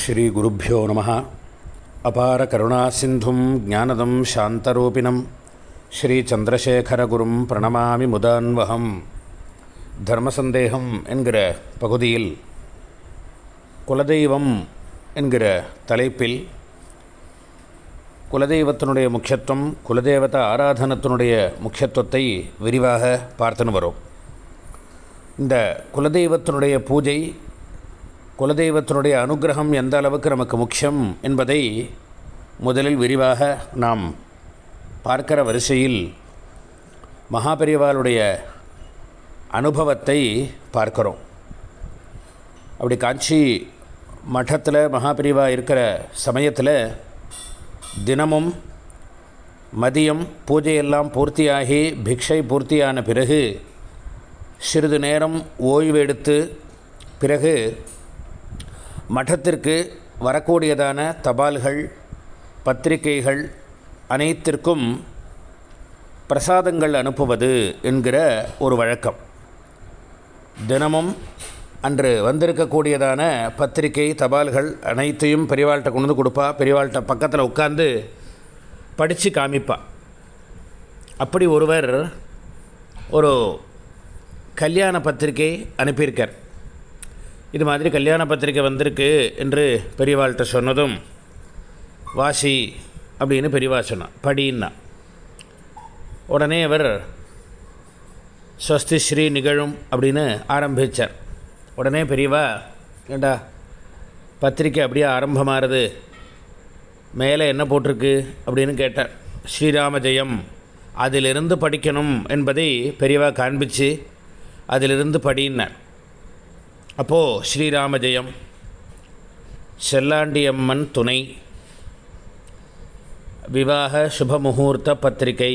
ஸ்ரீகுருப்போ நம. அபார கருணாசிந்தும் ஞானதம் சாந்தரூபிணம் ஸ்ரீச்சந்திரசேகரகுரும் பிரணமாமி முதான்வகம். தர்மசந்தேகம் என்கிற பகுதியில் குலதெய்வம் என்கிற தலைப்பில் குலதெய்வத்தினுடைய முக்கியத்துவம், குலதேவத ஆராதனத்தினுடைய முக்கியத்துவத்தை விரிவாக பார்த்துன்னு வரும். இந்த குலதெய்வத்தினுடைய பூஜை, குலதெய்வத்தினுடைய அனுகிரகம் எந்த அளவுக்கு நமக்கு முக்கியம் என்பதை முதலில் விரிவாக நாம் பார்க்கிற வரிசையில் மகாபெரிவாளுடைய அனுபவத்தை பார்க்கிறோம். அப்படி காஞ்சி மடத்தில் மகாபெரிவா இருக்கிற சமயத்தில் தினமும் மதியம் பூஜையெல்லாம் பூர்த்தியாகி பிக்ஷை பூர்த்தியான பிறகு சிறிது நேரம் ஓய்வு எடுத்து பிறகு மடத்திற்கு வரக்கூடியதான தபால்கள், பத்திரிகைகள் அனைத்திற்கும் பிரசாதங்கள் அனுப்புவது என்கிற ஒரு வழக்கம். தினமும் அன்று வந்திருக்கக்கூடியதான பத்திரிகை, தபால்கள் அனைத்தையும் பெரியவாள்கிட்ட கொண்டு வந்து கொடுப்பா. பெரியவாள்கிட்ட பக்கத்தில் உட்கார்ந்து படித்து காமிப்பா. அப்படி ஒருவர் ஒரு கல்யாண பத்திரிகை அனுப்பியிருக்கார். இது மாதிரி கல்யாண பத்திரிக்கை வந்திருக்கு என்று பெரியவாள்கிட்ட சொன்னதும், வாசி அப்படின்னு பெரியவா சொன்னான், படின்னா. உடனே அவர் ஸ்வஸ்தி ஸ்ரீ நிகழும் அப்படின்னு ஆரம்பித்தார். உடனே பெரியவா, ஏண்டா பத்திரிக்கை அப்படியே ஆரம்பமாகிறது, மேலே என்ன போட்டிருக்கு அப்படின்னு கேட்டார். ஸ்ரீராம ஜெயம், அதிலிருந்து படிக்கணும் என்பதை பெரியவா காண்பித்து அதிலிருந்து படின்னார். அப்போது ஸ்ரீராம ஜெயம், செல்லாண்டியம்மன் துணை, விவாக சுபமுகூர்த்த பத்திரிகை,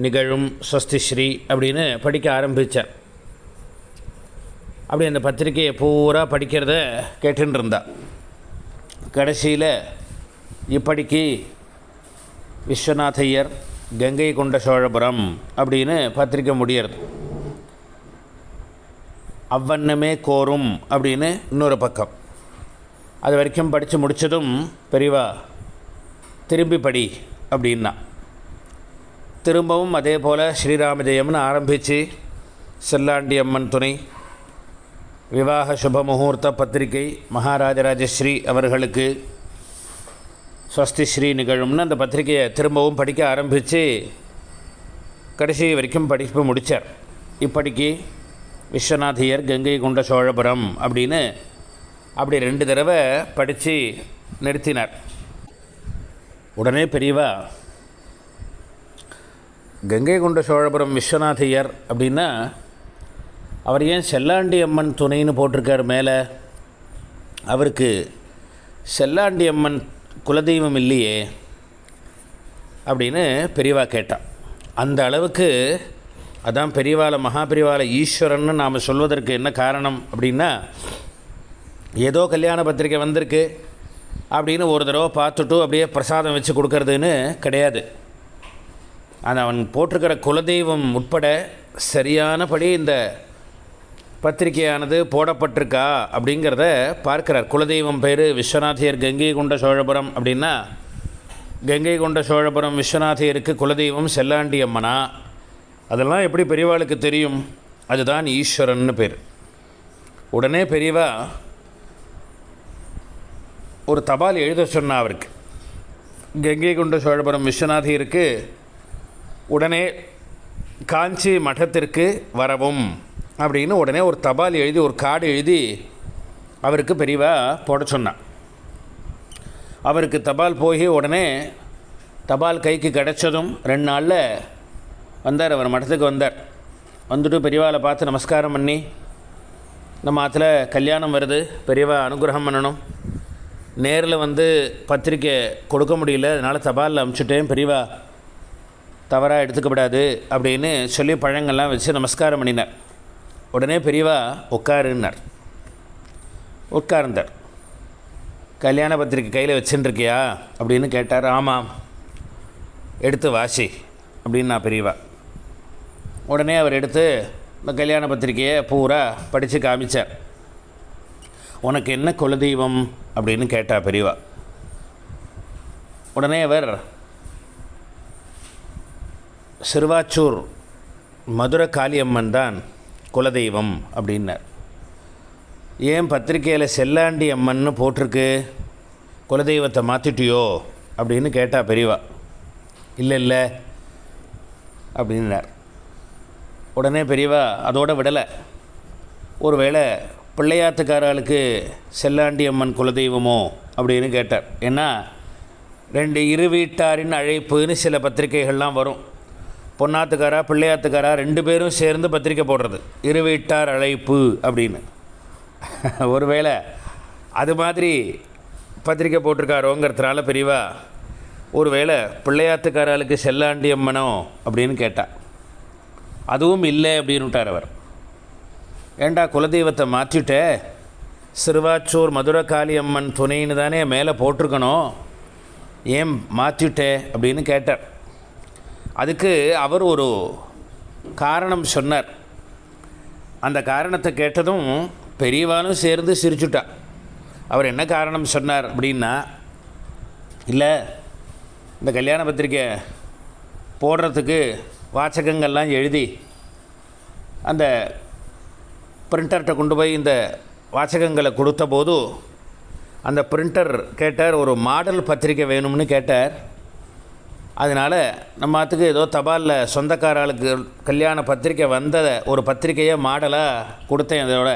நிகழும் ஸ்வஸ்தி ஸ்ரீ அப்படின்னு படிக்க ஆரம்பித்தார். அப்படி அந்த பத்திரிகையை பூரா படிக்கிறத கேட்டுன்னு இருந்தா. கடைசியில் இப்படிக்கு விஸ்வநாதையர், கங்கை கொண்ட சோழபுரம் அப்படின்னு பத்திரிக்கை முடியறது. அவ்வண்ணமே கோரும் அப்படின்னு இன்னொரு பக்கம். அது வரைக்கும் படித்து முடித்ததும் பெரியவா திரும்பி படி அப்படின்னா. திரும்பவும் அதே போல் ஸ்ரீராம ஜெயம்னு ஆரம்பித்து செல்லாண்டி அம்மன் துணை, விவாக சுபமுகூர்த்த பத்திரிகை, மகாராஜராஜஸ்ரீ அவர்களுக்கு ஸ்வஸ்தி ஸ்ரீ நிகழும்னு அந்த பத்திரிகையை திரும்பவும் படிக்க ஆரம்பித்து கடைசி வரைக்கும் படிப்பு முடித்தார். இப்படிக்கு விஸ்வநாதையர், கங்கை கொண்ட சோழபுரம் அப்படின்னு அப்படி 2 தடவை படித்து நிறுத்தினார். உடனே பெரியவா, கங்கை கொண்ட சோழபுரம் விஸ்வநாதையர் அப்படின்னா அவர் ஏன் செல்லாண்டி அம்மன் துணைன்னு போட்டிருக்கார் மேலே? அவருக்கு செல்லாண்டி அம்மன் குலதெய்வம் இல்லையே அப்படின்னு பெரியவா கேட்டான். அந்த அளவுக்கு அதான் பெரியவாளை, மகாபெரிவாளை ஈஸ்வரன்னு நாம் சொல்வதற்கு என்ன காரணம் அப்படின்னா, ஏதோ கல்யாண பத்திரிக்கை வந்திருக்கு அப்படின்னு ஒரு தடவை பார்த்துட்டு அப்படியே பிரசாதம் வச்சு கொடுக்கறதுன்னு கிடையாது. அது அவன் போட்டிருக்கிற குலதெய்வம் உட்பட சரியானபடி இந்த பத்திரிகையானது போடப்பட்டிருக்கா அப்படிங்கிறத பார்க்கிறார். குலதெய்வம் பேர் விஸ்வநாதையர், கங்கை கொண்ட சோழபுரம் அப்படின்னா கங்கை கொண்ட சோழபுரம் விஸ்வநாதையருக்கு குலதெய்வம் செல்லாண்டி அம்மனா? அதெல்லாம் எப்படி பெரியவாளுக்கு தெரியும்? அதுதான் ஈஸ்வரன்னு பேர். உடனே பெரியவா ஒரு தபால் எழுத சொன்னா அவருக்கு. கங்கை கொண்ட சோழபுரம் விஸ்வநாதையருக்கு உடனே காஞ்சி மடத்திற்கு வரவும் அப்படின்னு உடனே ஒரு தபால் எழுதி, ஒரு கார்டு எழுதி அவருக்கு பெரியவா போட சொன்னான். அவருக்கு தபால் போய் உடனே தபால் கைக்கு கிடச்சதும் 2 நாளில் வந்தார். அவர் மடத்துக்கு வந்தார். வந்துட்டு பெரியவாளை பார்த்து நமஸ்காரம் பண்ணி, நம்ம ஆற்றுல கல்யாணம் வருது, பெரியவா அனுகிரகம் பண்ணணும், நேரில் வந்து பத்திரிக்கை கொடுக்க முடியல, அதனால் தபாலில் அனுப்பிச்சுட்டேன், பெரியவா தவறாக எடுத்துக்கப்படாது அப்படின்னு சொல்லி பழங்கள்லாம் வச்சு நமஸ்காரம் பண்ணினார். உடனே பெரியவா உட்காருன்னார். உட்கார்ந்தார். கல்யாண பத்திரிக்கை கையில் வச்சுட்டுருக்கியா அப்படின்னு கேட்டார். ஆமாம், எடுத்து வாசி அப்படின்னு நான் பெரியவா. உடனே அவர் எடுத்து இந்த கல்யாண பத்திரிக்கையை பூரா படித்து காமிச்சார். உனக்கு என்ன குலதெய்வம் அப்படின்னு கேட்டா பெரியவா. உடனே அவர் சிறுவாச்சூர் மதுரை காளியம்மன் தான் குலதெய்வம் அப்படின்னார். ஏன் பத்திரிக்கையில் செல்லாண்டி அம்மன்னு போட்டிருக்கு, குலதெய்வத்தை மாற்றிட்டியோ அப்படின்னு கேட்டா பெரியவா. இல்லை அப்படின்னார். உடனே பெரியவா அதோடு விடலை. ஒருவேளை பிள்ளையாத்துக்காரர்களுக்கு செல்லாண்டி அம்மன் குலதெய்வமோ அப்படின்னு கேட்டார். ஏன்னா 2 இரு வீட்டாரின் அழைப்புன்னு சில பத்திரிகைகள்லாம் வரும். பொன்னாத்துக்காரா பிள்ளையாத்துக்காரா 2 பேரும் சேர்ந்து பத்திரிக்கை போடுறது, இரு வீட்டார் அழைப்பு அப்படின்னு. ஒருவேளை அது மாதிரி பத்திரிக்கை போட்டிருக்காரோங்கிறதுனால பெரியவா ஒருவேளை பிள்ளையாத்துக்காரர்களுக்கு செல்லாண்டி அம்மனோ அப்படின்னு கேட்டார். அதுவும் இல்லை அப்படின்னு விட்டார் அவர். ஏண்டா குலதெய்வத்தை மாற்றிட்டே, சிறுவாச்சூர் மதுரை காளியம்மன் துணைன்னு தானே மேலே போட்டிருக்கணும், ஏன் மாற்றிட்டே அப்படின்னு கேட்டார். அதுக்கு அவர் ஒரு காரணம் சொன்னார். அந்த காரணத்தை கேட்டதும் பெரியவாலும் சேர்ந்து சிரிச்சுட்டா. அவர் என்ன காரணம் சொன்னார் அப்படின்னா, இல்லை இந்த கல்யாண பத்திரிக்கை போடுறதுக்கு வாசகங்கள்லாம் எழுதி அந்த பிரிண்டர்கிட்ட கொண்டு போய் இந்த வாசகங்களை கொடுத்த போது அந்த பிரிண்டர் கேட்டார், ஒரு மாடல் பத்திரிக்கை வேணும்னு கேட்டார். அதனால் நம்ம அதுக்கு ஏதோ தபாலில் சொந்தக்காரர்களுக்கு கல்யாண பத்திரிக்கை வந்த ஒரு பத்திரிக்கையை மாடலாக கொடுத்தேன். அதோட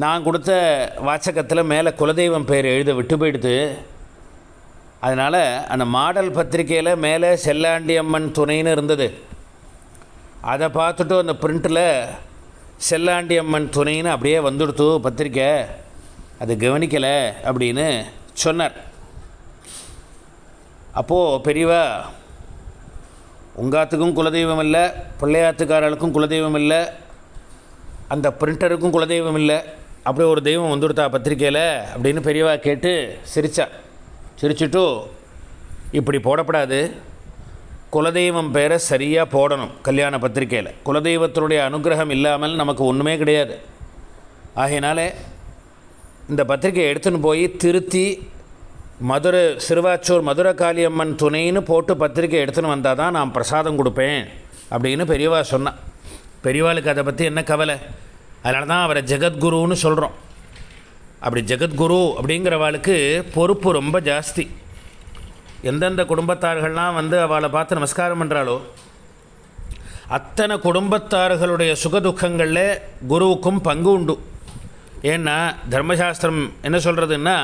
நான் கொடுத்த வாசகத்தில் மேலே குலதெய்வம் பேர் எழுத விட்டு போயிடுது. அதனால் அந்த மாடல் பத்திரிக்கையில் மேலே செல்லாண்டி அம்மன் துணைன்னு இருந்தது. அதை பார்த்துட்டு அந்த பிரிண்டில் செல்லாண்டி அம்மன் துணைன்னு அப்படியே வந்துடுத்து பத்திரிக்கை, அது கவனிக்கலை அப்படின்னு சொன்னார். அப்போது பெரியவா, உங்காத்துக்கும் குலதெய்வம் இல்லை, பிள்ளையாத்துக்காரர்களுக்கும் குலதெய்வம் இல்லை, அந்த பிரிண்டருக்கும் குலதெய்வம் இல்லை, அப்படியே ஒரு தெய்வம் வந்துடுத்தா பத்திரிக்கையில் அப்படின்னு பெரியவா கேட்டு சிரித்தா. சிரிச்சுட்டு, இப்படி போடப்படாது, குலதெய்வம் பேரை சரியாக போடணும் கல்யாண பத்திரிக்கையில். குலதெய்வத்தினுடைய அனுகிரகம் இல்லாமல் நமக்கு ஒன்றுமே கிடையாது. ஆகையினாலே இந்த பத்திரிக்கையை எடுத்துன்னு போய் திருத்தி மதுரை சிறுவாச்சூர் மதுரை காளியம்மன் துணைன்னு போட்டு பத்திரிக்கை எடுத்துன்னு வந்தால் தான் நான் பிரசாதம் கொடுப்பேன் அப்படின்னு பெரியவா சொன்னான். பெரியவாளுக்கு அதை பற்றி என்ன கவலை, அதனால தான் அவரை ஜெகத்குருன்னு சொல்கிறோம். அப்படி ஜெகத்குரு அப்படிங்கிறவாளுக்கு பொறுப்பு ரொம்ப ஜாஸ்தி. எந்தெந்த குடும்பத்தார்கள்லாம் வந்து அவளை பார்த்து நமஸ்காரம் பண்ணுறாளோ அத்தனை குடும்பத்தார்களுடைய சுகதுக்கங்களில் குருவுக்கும் பங்கு உண்டு. ஏன்னா தர்மசாஸ்திரம் என்ன சொல்கிறதுன்னா,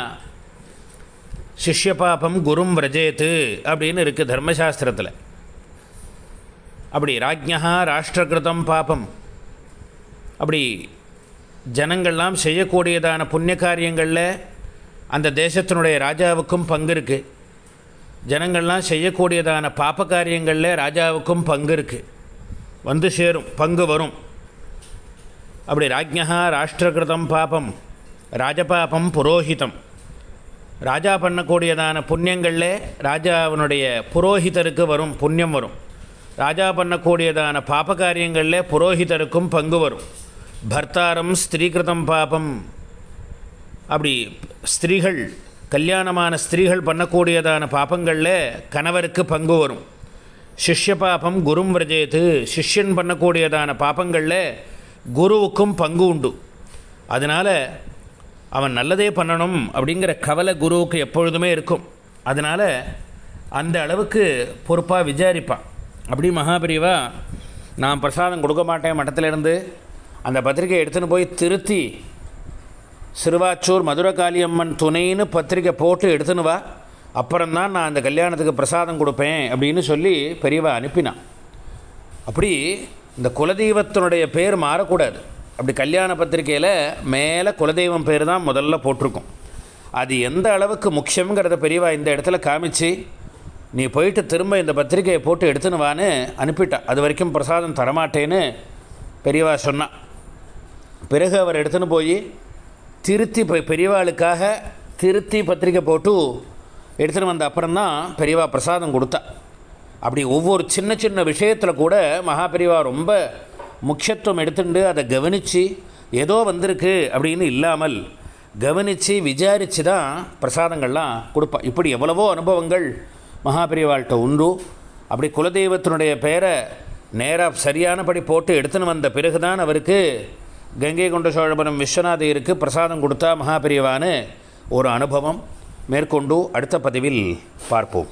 சிஷ்ய பாபம் குரும் விரஜேத்து அப்படின்னு இருக்குது தர்மசாஸ்திரத்தில். அப்படி ராஜ்ஞா ராஷ்டிரகிருதம் பாபம், அப்படி ஜனங்கள்லாம் செய்யக்கூடியதான புண்ணிய காரியங்களில் அந்த தேசத்தினுடைய ராஜாவுக்கும் பங்கு இருக்குது. ஜனங்கள்லாம் செய்யக்கூடியதான பாப காரியங்களில் ராஜாவுக்கும் பங்கு இருக்குது, வந்து சேரும், பங்கு வரும். அப்படி ராஜ்ஞா ராஷ்டிரகிருதம் பாபம் ராஜபாபம் புரோஹிதம், ராஜா பண்ணக்கூடியதான புண்ணியங்களில் ராஜாவினுடைய புரோஹிதருக்கு வரும், புண்ணியம் வரும். ராஜா பண்ணக்கூடியதான பாப காரியங்களில் புரோஹிதருக்கும் பங்கு வரும். பர்த்தாரம் ஸ்திரீகிருதம் பாபம், அப்படி ஸ்திரீகள் கல்யாணமான ஸ்திரீகள் பண்ணக்கூடியதான பாபங்களில் கணவருக்கு பங்கு வரும். சிஷ்ய பாபம் குரும் விரஜேத்து, சிஷ்யன் பண்ணக்கூடியதான பாபங்களில் குருவுக்கும் பங்கு உண்டு. அதனால் அவன் நல்லதே பண்ணணும் அப்படிங்கிற கவலை குருவுக்கு எப்பொழுதுமே இருக்கும். அதனால் அந்த அளவுக்கு பொறுப்பாக விசாரிப்பான். அப்படி மகாபெரிவா, நான் பிரசாதம் கொடுக்க மாட்டேன் மட்டத்திலேருந்து, அந்த பத்திரிக்கை எடுத்துன்னு போய் திருத்தி சிறுவாச்சூர் மதுரை காளியம்மன் துணைன்னு பத்திரிக்கை போட்டு எடுத்துன்னு வா, அப்புறம்தான் நான் அந்த கல்யாணத்துக்கு பிரசாதம் கொடுப்பேன் அப்படின்னு சொல்லி பெரியவா அனுப்பினான். அப்படி இந்த குலதெய்வத்தினுடைய பேர் மாறக்கூடாது. அப்படி கல்யாண பத்திரிக்கையில் மேலே குலதெய்வம் பேர் தான் முதல்ல போட்டிருக்கும். அது எந்த அளவுக்கு முக்கியங்கிறத பெரியவா இந்த இடத்துல காமிச்சு, நீ போயிட்டு திரும்ப இந்த பத்திரிக்கையை போட்டு எடுத்துன்னு வான்னு அனுப்பிட்டா. அது வரைக்கும் பிரசாதம் தரமாட்டேன்னு பெரியவா சொன்னான். பிறகு அவர் எடுத்துன்னு போய் திருத்தி பெரியவாளுக்காக திருத்தி பத்திரிக்கை போட்டு எடுத்துகிட்டு வந்த அப்புறம்தான் பெரியவா பிரசாதம் கொடுத்தா. அப்படி ஒவ்வொரு சின்ன சின்ன விஷயத்தில் கூட மகா பெரியவா ரொம்ப முக்கியத்துவம் எடுத்துட்டு அதை கவனித்து ஏதோ வந்திருக்கு அப்படின்னு இல்லாமல் கவனித்து விசாரித்து தான் பிரசாதங்கள்லாம் கொடுப்பா. இப்படி எவ்வளவோ அனுபவங்கள் மகாபெரிவாள்கிட்ட உண்டு. அப்படி குலதெய்வத்தினுடைய பெயரை நேராக சரியானபடி போட்டு எடுத்துன்னு வந்த பிறகுதான் அவருக்கு கங்கை கொண்ட சோழபுரம் விஸ்வநாதையருக்கு பிரசாதம் கொடுத்தா மகாபெரிவான்னு ஒரு அனுபவம். மேற்கொண்டு அடுத்த பதிவில் பார்ப்போம்.